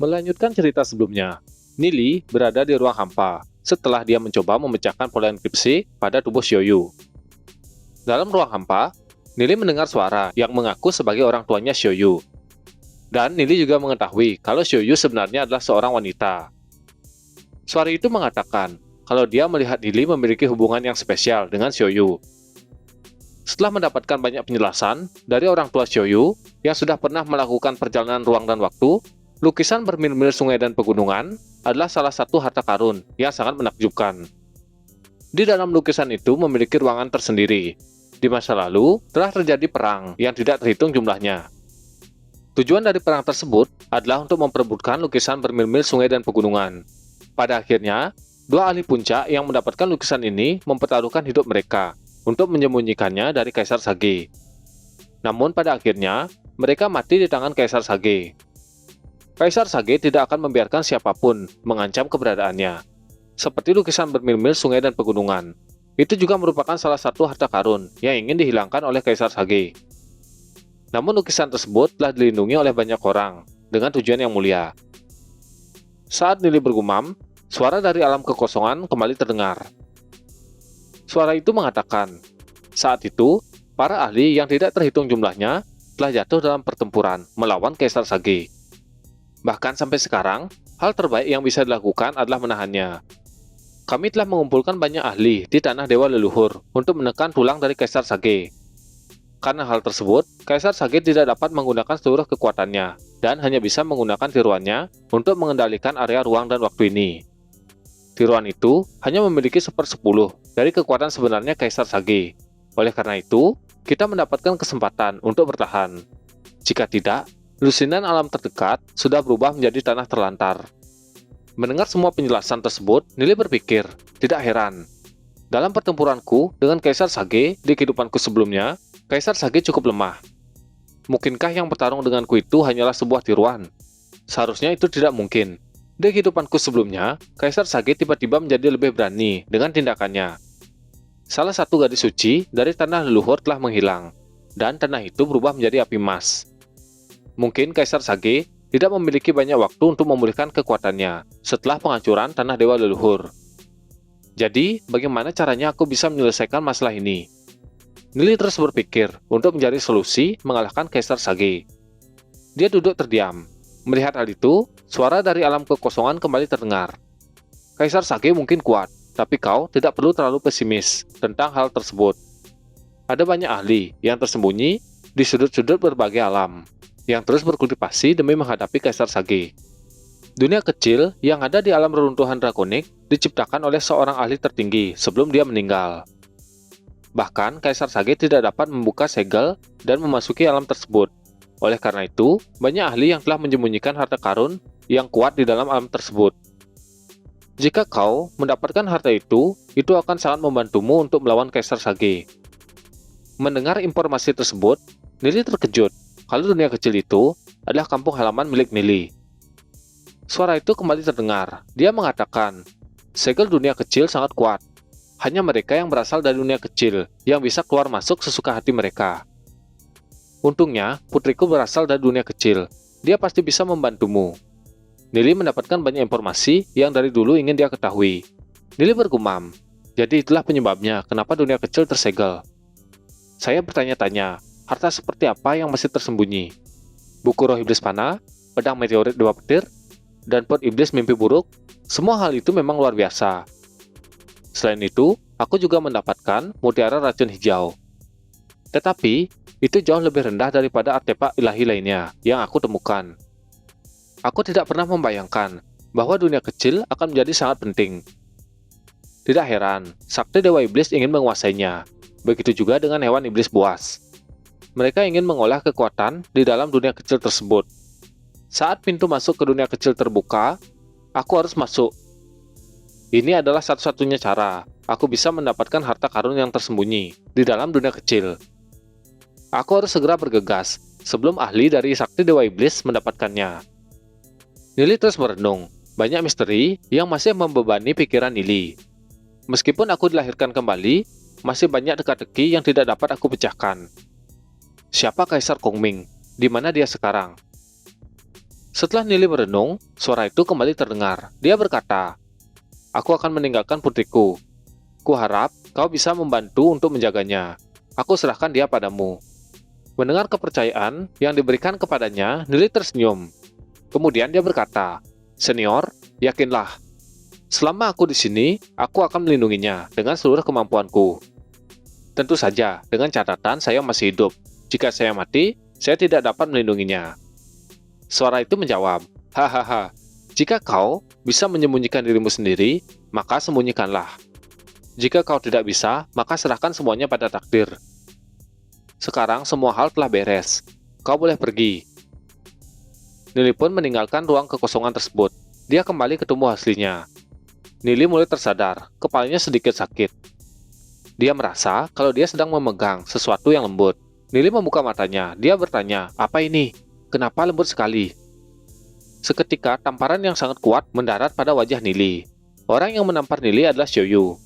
Melanjutkan cerita sebelumnya, Nili berada di ruang hampa setelah dia mencoba memecahkan pola enkripsi pada tubuh Xiaoyu. Dalam ruang hampa, Nili mendengar suara yang mengaku sebagai orang tuanya Xiaoyu. Dan Nili juga mengetahui kalau Xiaoyu sebenarnya adalah seorang wanita. Suara itu mengatakan kalau dia melihat Nili memiliki hubungan yang spesial dengan Xiaoyu. Setelah mendapatkan banyak penjelasan dari orang tua Xiaoyu yang sudah pernah melakukan perjalanan ruang dan waktu, lukisan bermil-mil sungai dan pegunungan adalah salah satu harta karun yang sangat menakjubkan. Di dalam lukisan itu memiliki ruangan tersendiri. Di masa lalu, telah terjadi perang yang tidak terhitung jumlahnya. Tujuan dari perang tersebut adalah untuk memperebutkan lukisan bermil-mil sungai dan pegunungan. Pada akhirnya, dua ahli puncak yang mendapatkan lukisan ini mempertaruhkan hidup mereka untuk menyembunyikannya dari Kaisar Sage. Namun pada akhirnya, mereka mati di tangan Kaisar Sage. Kaisar Sage tidak akan membiarkan siapapun mengancam keberadaannya. Seperti lukisan bermil-mil sungai dan pegunungan. Itu juga merupakan salah satu harta karun yang ingin dihilangkan oleh Kaisar Sage. Namun lukisan tersebut telah dilindungi oleh banyak orang dengan tujuan yang mulia. Saat Nili bergumam, suara dari alam kekosongan kembali terdengar. Suara itu mengatakan, saat itu, para ahli yang tidak terhitung jumlahnya telah jatuh dalam pertempuran melawan Kaisar Sage. Bahkan sampai sekarang, hal terbaik yang bisa dilakukan adalah menahannya. Kami telah mengumpulkan banyak ahli di tanah dewa leluhur untuk menekan tulang dari Kaisar Sage. Karena hal tersebut, Kaisar Sage tidak dapat menggunakan seluruh kekuatannya dan hanya bisa menggunakan tiruannya untuk mengendalikan area ruang dan waktu ini. Tiruan itu hanya memiliki 1/10 dari kekuatan sebenarnya Kaisar Sage. Oleh karena itu, kita mendapatkan kesempatan untuk bertahan. Jika tidak, lusinan alam terdekat sudah berubah menjadi tanah terlantar. Mendengar semua penjelasan tersebut, Nili berpikir, tidak heran. Dalam pertempuranku dengan Kaisar Sage di kehidupanku sebelumnya, Kaisar Sage cukup lemah. Mungkinkah yang bertarung denganku itu hanyalah sebuah tiruan? Seharusnya itu tidak mungkin. Di kehidupanku sebelumnya, Kaisar Sage tiba-tiba menjadi lebih berani dengan tindakannya. Salah satu gadis suci dari tanah leluhur telah menghilang, dan tanah itu berubah menjadi api emas. Mungkin Kaisar Sage tidak memiliki banyak waktu untuk memulihkan kekuatannya setelah penghancuran tanah dewa leluhur. Jadi, bagaimana caranya aku bisa menyelesaikan masalah ini? Nili terus berpikir untuk mencari solusi mengalahkan Kaisar Sage. Dia duduk terdiam. Melihat hal itu, suara dari alam kekosongan kembali terdengar. Kaisar Sage mungkin kuat, tapi kau tidak perlu terlalu pesimis tentang hal tersebut. Ada banyak ahli yang tersembunyi di sudut-sudut berbagai alam, yang terus berkultivasi demi menghadapi Kaisar Sage. Dunia kecil yang ada di alam reruntuhan drakonik diciptakan oleh seorang ahli tertinggi sebelum dia meninggal. Bahkan, Kaisar Sage tidak dapat membuka segel dan memasuki alam tersebut. Oleh karena itu, banyak ahli yang telah menyembunyikan harta karun yang kuat di dalam alam tersebut. Jika kau mendapatkan harta itu akan sangat membantumu untuk melawan Kaisar Sage. Mendengar informasi tersebut, Nili terkejut kalau dunia kecil itu adalah kampung halaman milik Nili. Suara itu kembali terdengar. Dia mengatakan, segel dunia kecil sangat kuat. Hanya mereka yang berasal dari dunia kecil yang bisa keluar masuk sesuka hati mereka. Untungnya, putriku berasal dari dunia kecil. Dia pasti bisa membantumu. Nili mendapatkan banyak informasi yang dari dulu ingin dia ketahui. Nili bergumam, jadi itulah penyebabnya kenapa dunia kecil tersegel. Saya bertanya-tanya, harta seperti apa yang masih tersembunyi? Buku roh iblis panah, pedang meteorit dewa petir, dan pot iblis mimpi buruk, semua hal itu memang luar biasa. Selain itu, aku juga mendapatkan mutiara racun hijau. Tetapi, itu jauh lebih rendah daripada artefak ilahi lainnya yang aku temukan. Aku tidak pernah membayangkan bahwa dunia kecil akan menjadi sangat penting. Tidak heran, sakti dewa iblis ingin menguasainya. Begitu juga dengan hewan iblis buas. Mereka ingin mengolah kekuatan di dalam dunia kecil tersebut. Saat pintu masuk ke dunia kecil terbuka, aku harus masuk. Ini adalah satu-satunya cara aku bisa mendapatkan harta karun yang tersembunyi di dalam dunia kecil. Aku harus segera bergegas sebelum ahli dari sakti dewa iblis mendapatkannya. Nili terus merenung, banyak misteri yang masih membebani pikiran Nili. Meskipun aku dilahirkan kembali, masih banyak teka-teki yang tidak dapat aku pecahkan. Siapa Kaisar Kongming? Di mana dia sekarang? Setelah Nili merenung, suara itu kembali terdengar. Dia berkata, "Aku akan meninggalkan putriku. Kuharap kau bisa membantu untuk menjaganya. Aku serahkan dia padamu." Mendengar kepercayaan yang diberikan kepadanya, Nili tersenyum. Kemudian dia berkata, "Senior, yakinlah, selama aku di sini, aku akan melindunginya dengan seluruh kemampuanku. Tentu saja, dengan catatan saya masih hidup. Jika saya mati, saya tidak dapat melindunginya." Suara itu menjawab, "Hahaha, jika kau bisa menyembunyikan dirimu sendiri, maka sembunyikanlah. Jika kau tidak bisa, maka serahkan semuanya pada takdir. Sekarang semua hal telah beres. Kau boleh pergi." Nili pun meninggalkan ruang kekosongan tersebut. Dia kembali ke tubuh aslinya. Nili mulai tersadar, kepalanya sedikit sakit. Dia merasa kalau dia sedang memegang sesuatu yang lembut. Nili membuka matanya. Dia bertanya, "Apa ini? Kenapa lembut sekali?" Seketika, tamparan yang sangat kuat mendarat pada wajah Nili. Orang yang menampar Nili adalah Xiaoyu.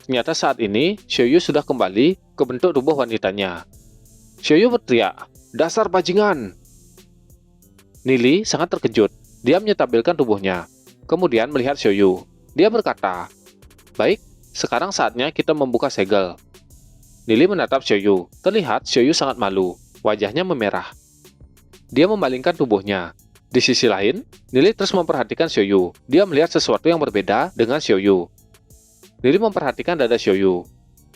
Ternyata saat ini, Xiaoyu sudah kembali ke bentuk tubuh wanitanya. Xiaoyu berteriak, "Dasar bajingan!" Nili sangat terkejut. Dia menyetabilkan tubuhnya. Kemudian melihat Xiaoyu. Dia berkata, "Baik, sekarang saatnya kita membuka segel." Nili menatap Xiaoyu. Terlihat Xiaoyu sangat malu. Wajahnya memerah. Dia memalingkan tubuhnya. Di sisi lain, Nili terus memperhatikan Xiaoyu. Dia melihat sesuatu yang berbeda dengan Xiaoyu. Nili memperhatikan dada Xiaoyu.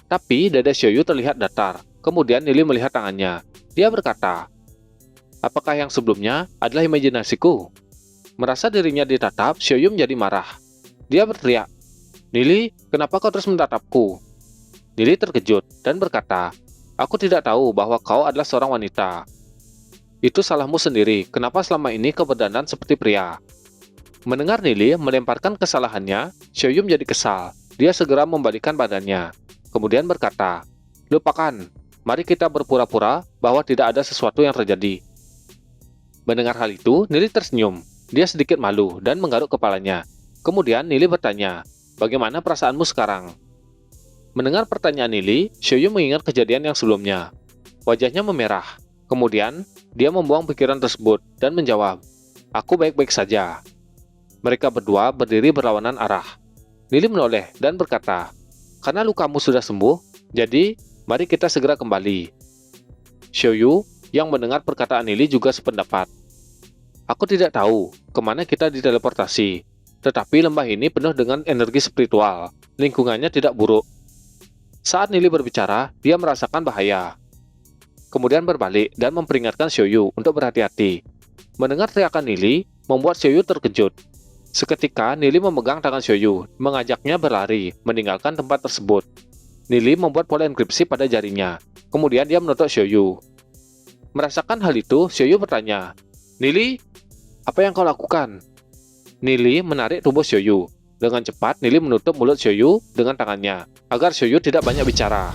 Tapi dada Xiaoyu terlihat datar. Kemudian Nili melihat tangannya. Dia berkata, "Apakah yang sebelumnya adalah imajinasiku?" Merasa dirinya ditatap, Xiaoyu menjadi marah. Dia berteriak, "Nili, kenapa kau terus menatapku?" Nili terkejut dan berkata, "Aku tidak tahu bahwa kau adalah seorang wanita. Itu salahmu sendiri, kenapa selama ini kau berdandan seperti pria?" Mendengar Nili melemparkan kesalahannya, Xiaoyu menjadi kesal. Dia segera membalikkan badannya. Kemudian berkata, "Lupakan, mari kita berpura-pura bahwa tidak ada sesuatu yang terjadi." Mendengar hal itu, Nili tersenyum. Dia sedikit malu dan menggaruk kepalanya. Kemudian Nili bertanya, "Bagaimana perasaanmu sekarang?" Mendengar pertanyaan Nili, Xiaoyu mengingat kejadian yang sebelumnya. Wajahnya memerah. Kemudian, dia membuang pikiran tersebut dan menjawab, "Aku baik-baik saja." Mereka berdua berdiri berlawanan arah. Nili menoleh dan berkata, "Karena lukamu sudah sembuh, jadi mari kita segera kembali." Xiaoyu yang mendengar perkataan Nili juga sependapat. "Aku tidak tahu kemana kita diteleportasi, tetapi lembah ini penuh dengan energi spiritual. Lingkungannya tidak buruk." Saat Nili berbicara, dia merasakan bahaya. Kemudian berbalik dan memperingatkan Xiaoyu untuk berhati-hati. Mendengar teriakan Nili, membuat Xiaoyu terkejut. Seketika, Nili memegang tangan Xiaoyu, mengajaknya berlari, meninggalkan tempat tersebut. Nili membuat pola enkripsi pada jarinya. Kemudian dia menutup Xiaoyu. Merasakan hal itu, Xiaoyu bertanya, "Nili, apa yang kau lakukan?" Nili menarik tubuh Xiaoyu. Dengan cepat, Nili menutup mulut Xiaoyu dengan tangannya, agar Xiaoyu tidak banyak bicara.